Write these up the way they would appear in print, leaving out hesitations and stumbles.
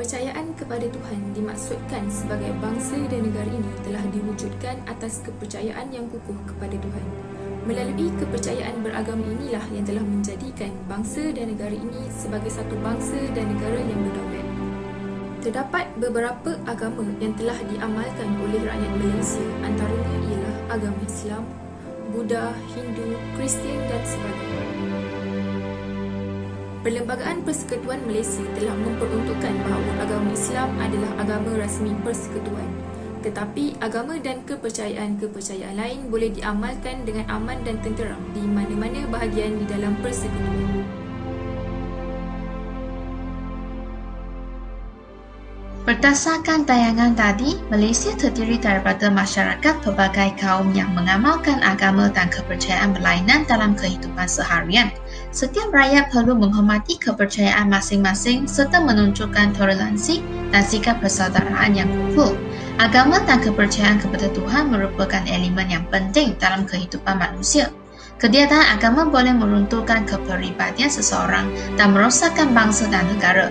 Kepercayaan kepada Tuhan dimaksudkan sebagai bangsa dan negara ini telah diwujudkan atas kepercayaan yang kukuh kepada Tuhan. Melalui kepercayaan beragama inilah yang telah menjadikan bangsa dan negara ini sebagai satu bangsa dan negara yang berdaulat. Terdapat beberapa agama yang telah diamalkan oleh rakyat Malaysia, antaranya ialah agama Islam, Buddha, Hindu, Kristian dan sebagainya. Perlembagaan Persekutuan Malaysia telah memperuntukkan bahawa agama Islam adalah agama rasmi persekutuan. Tetapi agama dan kepercayaan-kepercayaan lain boleh diamalkan dengan aman dan tenteram di mana-mana bahagian di dalam persekutuan. Berdasarkan tayangan tadi, Malaysia terdiri daripada masyarakat pelbagai kaum yang mengamalkan agama dan kepercayaan berlainan dalam kehidupan seharian. Setiap rakyat perlu menghormati kepercayaan masing-masing serta menunjukkan toleransi dan sikap persaudaraan yang kukuh. Agama dan kepercayaan kepada Tuhan merupakan elemen yang penting dalam kehidupan manusia. Ketiadaan agama boleh meruntuhkan kepribadian seseorang dan merosakkan bangsa dan negara.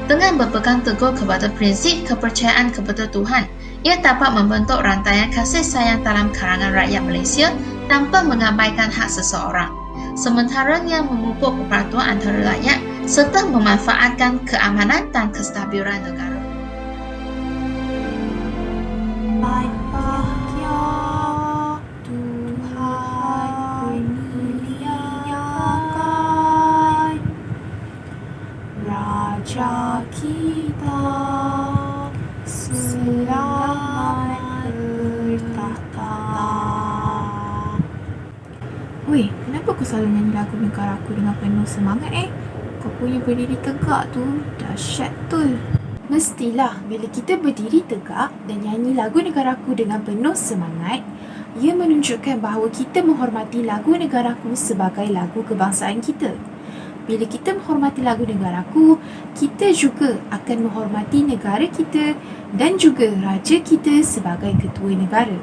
Dengan berpegang teguh kepada prinsip kepercayaan kepada Tuhan, ia dapat membentuk rantaian kasih sayang dalam kalangan rakyat Malaysia tanpa mengabaikan hak seseorang. Sementaranya memupuk persatuan antara rakyat serta memanfaatkan keamanan dan kestabilan negara. Raja kita selamat bertahta. Weh, kenapa kau selalu nyanyi lagu negara aku dengan penuh semangat Kau punya berdiri tegak tu dahsyat betul. Mestilah bila kita berdiri tegak dan nyanyi lagu negara aku dengan penuh semangat, ia menunjukkan bahawa kita menghormati lagu negaraku sebagai lagu kebangsaan kita. Bila kita menghormati lagu negaraku, kita juga akan menghormati negara kita dan juga raja kita sebagai ketua negara.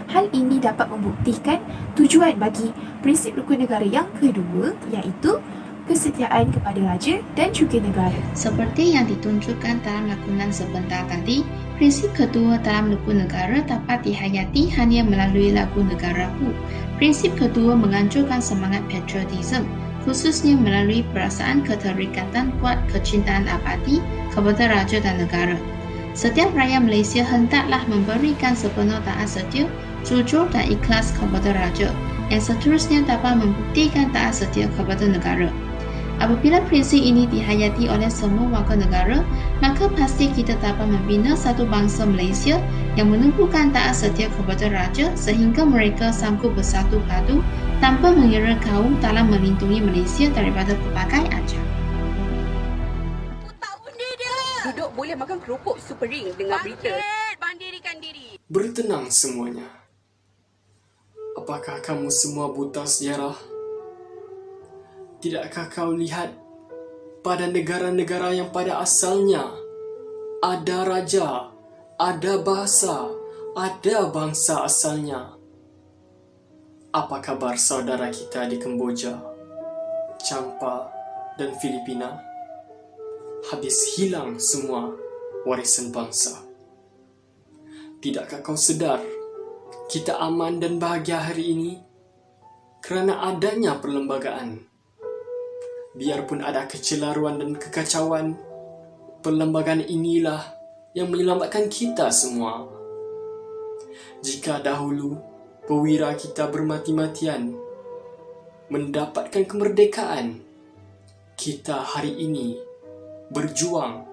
Hal ini dapat membuktikan tujuan bagi prinsip rukun negara yang kedua, iaitu kesetiaan kepada raja dan juga negara. Seperti yang ditunjukkan dalam lakonan sebentar tadi, prinsip kedua dalam rukun negara dapat dihayati hanya melalui lagu negaraku. Prinsip kedua menganjurkan semangat patriotisme, khususnya melalui perasaan keterikatan kuat kecintaan abadi kepada raja dan negara. Setiap rakyat Malaysia hendaklah memberikan sepenuh taat setia, jujur dan ikhlas kepada raja, yang seterusnya dapat membuktikan taat setia kepada negara. Apabila prinsip ini dihayati oleh semua warga negara, maka pasti kita dapat membina satu bangsa Malaysia yang menumpukan taat setia kepada raja sehingga mereka sanggup bersatu padu tanpa mengira kaum dalam melindungi Malaysia daripada pelbagai ancaman. Tak benda dia. Duduk boleh makan keropok supering dengan berita. Bandirikan diri. Bertenang semuanya. Apakah kamu semua buta sejarah? Tidakkah kau lihat pada negara-negara yang pada asalnya ada raja, ada bahasa, ada bangsa asalnya? Apa kabar saudara kita di Kemboja, Champa dan Filipina? Habis hilang semua warisan bangsa. Tidakkah kau sedar kita aman dan bahagia hari ini kerana adanya perlembagaan? Biarpun ada kecelaruan dan kekacauan, perlembagaan inilah yang menyelamatkan kita semua. Jika dahulu perwira kita bermati-matian mendapatkan kemerdekaan, kita hari ini berjuang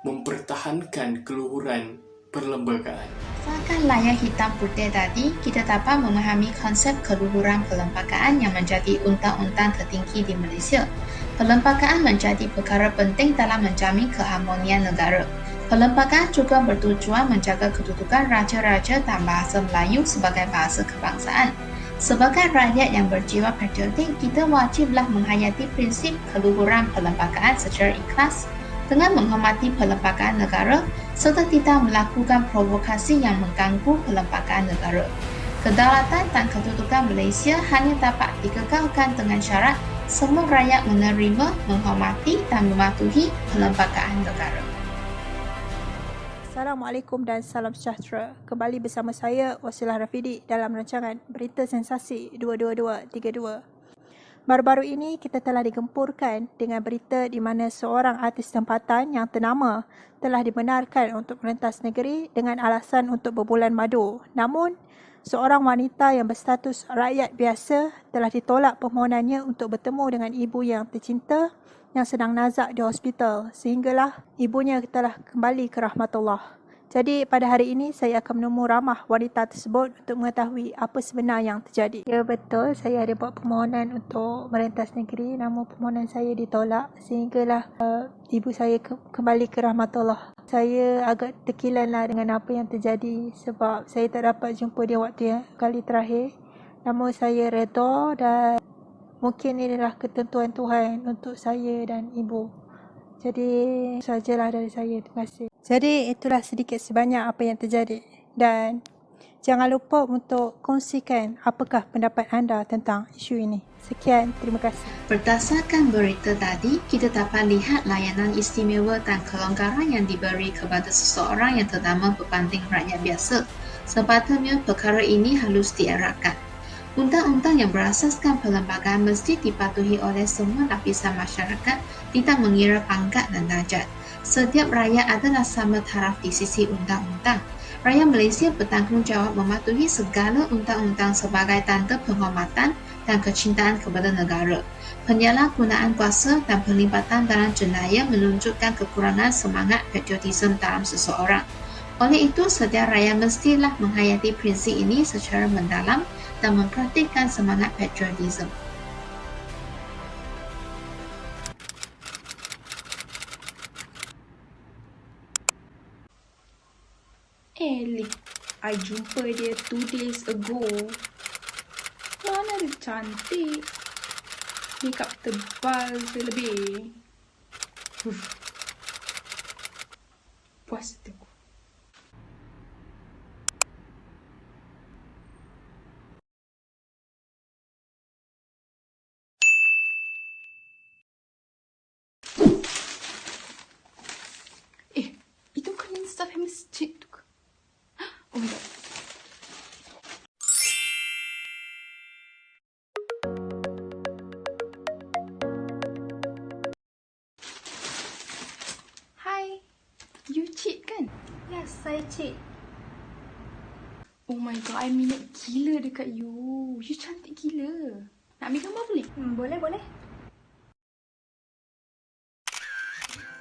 mempertahankan keluhuran perlembagaan. Berdasarkan layar hitam putih tadi, kita dapat memahami konsep keluhuran perlembagaan yang menjadi undang-undang tertinggi di Malaysia. Perlembagaan menjadi perkara penting dalam menjamin keharmonian negara. Perlembagaan juga bertujuan menjaga kedudukan raja-raja dan bahasa Melayu sebagai bahasa kebangsaan. Sebagai rakyat yang berjiwa patriotik, kita wajiblah menghayati prinsip keluhuran perlembagaan secara ikhlas dengan menghormati perlembagaan negara serta tidak melakukan provokasi yang mengganggu perlembagaan negara. Kedaulatan dan kedudukan Malaysia hanya dapat dikekalkan dengan syarat semua rakyat menerima, menghormati dan mematuhi perlembagaan negara. Assalamualaikum dan salam sejahtera. Kembali bersama saya Wasilah Rafidi dalam rancangan Berita Sensasi 22232. Baru-baru ini kita telah digempurkan dengan berita di mana seorang artis tempatan yang ternama telah dibenarkan untuk merentas negeri dengan alasan untuk berbulan madu. Namun, seorang wanita yang berstatus rakyat biasa telah ditolak permohonannya untuk bertemu dengan ibu yang tercinta yang sedang nazak di hospital sehinggalah ibunya telah kembali ke rahmatullah. Jadi pada hari ini saya akan menemu ramah wanita tersebut untuk mengetahui apa sebenar yang terjadi. Ya betul, saya ada buat permohonan untuk merentas negeri, namun permohonan saya ditolak sehinggalah ibu saya kembali ke rahmatullah. Saya agak terkilanlah dengan apa yang terjadi sebab saya tak dapat jumpa dia waktu yang kali terakhir. Namun saya redha dan mungkin inilah ketentuan Tuhan untuk saya dan ibu. Jadi sajalah dari saya. Terima kasih. Jadi itulah sedikit sebanyak apa yang terjadi. Dan jangan lupa untuk kongsikan apakah pendapat anda tentang isu ini. Sekian, terima kasih. Berdasarkan berita tadi, kita dapat lihat layanan istimewa dan kelonggaran yang diberi kepada seseorang yang ternama berbanding rakyat biasa. Sepatutnya perkara ini harus dieratkan. Undang-undang yang berasaskan perlembagaan mesti dipatuhi oleh semua lapisan masyarakat, tidak mengira pangkat dan darjat. Setiap rakyat adalah sama taraf di sisi undang-undang. Rakyat Malaysia bertanggungjawab mematuhi segala undang-undang sebagai tanda penghormatan dan kecintaan kepada negara. Penyalahgunaan kuasa dan penglibatan dalam jenayah menunjukkan kekurangan semangat patriotisme dalam seseorang. Oleh itu, setiap rakyat mestilah menghayati prinsip ini secara mendalam dan mempraktikkan semangat patriotisme. Ellie, I jumpa dia 2 days ago. Mana dia cantik. Makeup tebal terlebih. Puas hati aku. Itu kan yang staff masjid tu ke? Oh my god. Hi, you cheat kan? Yes, saya cik. Oh my god, I minat gila dekat you. You cantik gila. Nak ambil gambar boleh? Boleh.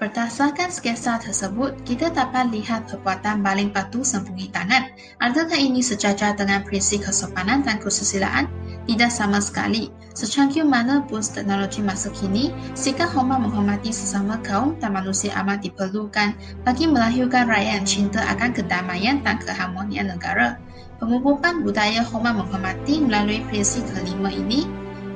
Berdasarkan sketsa tersebut, kita dapat lihat perbuatan baling batu sembunyi tangan. Adakah ini sejajar dengan prinsip kesopanan dan kesusilaan? Tidak sama sekali. Secanggih mana pun teknologi masa kini, sikap hormat menghormati sesama kaum dan manusia amat diperlukan bagi melahirkan rakyat yang cinta akan kedamaian dan keharmonian negara. Pengukuhan budaya hormat menghormati melalui prinsip kelima ini,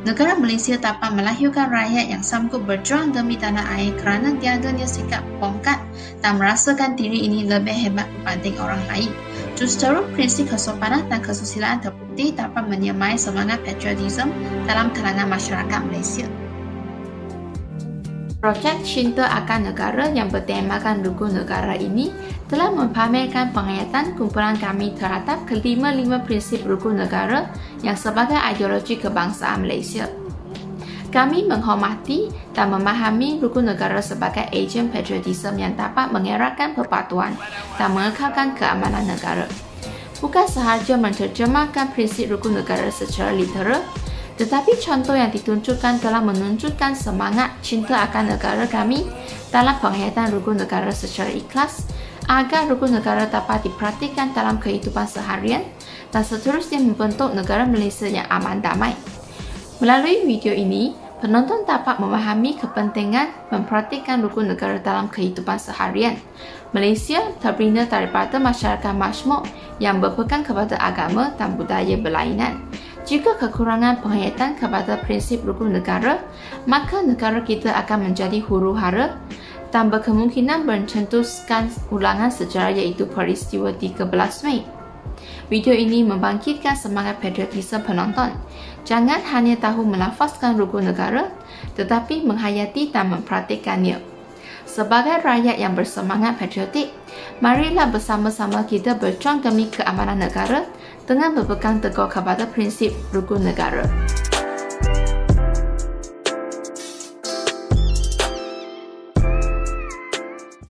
negara Malaysia dapat melahirkan rakyat yang sanggup berjuang demi tanah air kerana tiadanya sikap pongkat dan merasakan diri ini lebih hebat berbanding orang lain. Justru prinsip kesopanan dan kesusilaan terbukti dapat menyemai semangat patriotisme dalam kalangan masyarakat Malaysia. Projek Cinta Akan Negara yang bertemakan rukun negara ini telah mempamerkan penghayatan kumpulan kami terhadap kelima-lima prinsip rukun negara yang sebagai ideologi kebangsaan Malaysia. Kami menghormati dan memahami rukun negara sebagai ejen patriotisme yang dapat mengeratkan persatuan dan mengekalkan keamanan negara. Bukan sahaja menerjemahkan prinsip rukun negara secara literal, tetapi contoh yang ditunjukkan telah menunjukkan semangat cinta akan negara kami dalam penghayatan rukun negara secara ikhlas agar rukun negara dapat dipraktikkan dalam kehidupan seharian dan seterusnya membentuk negara Malaysia yang aman damai. Melalui video ini, penonton dapat memahami kepentingan mempraktikkan rukun negara dalam kehidupan seharian. Malaysia terbina daripada masyarakat majmuk yang berpegang kepada agama dan budaya berlainan. Jika kekurangan penghayatan kepada prinsip rukun negara, maka negara kita akan menjadi huru-hara dan berkemungkinan mencetuskan ulangan sejarah iaitu peristiwa 13 Mei. Video ini membangkitkan semangat patriotisme penonton. Jangan hanya tahu melafazkan logo negara, tetapi menghayati dan mempraktikkannya. Sebagai rakyat yang bersemangat patriotik, marilah bersama-sama kita berjuang demi keamanan negara dengan berpegang teguh kepada prinsip rukun negara.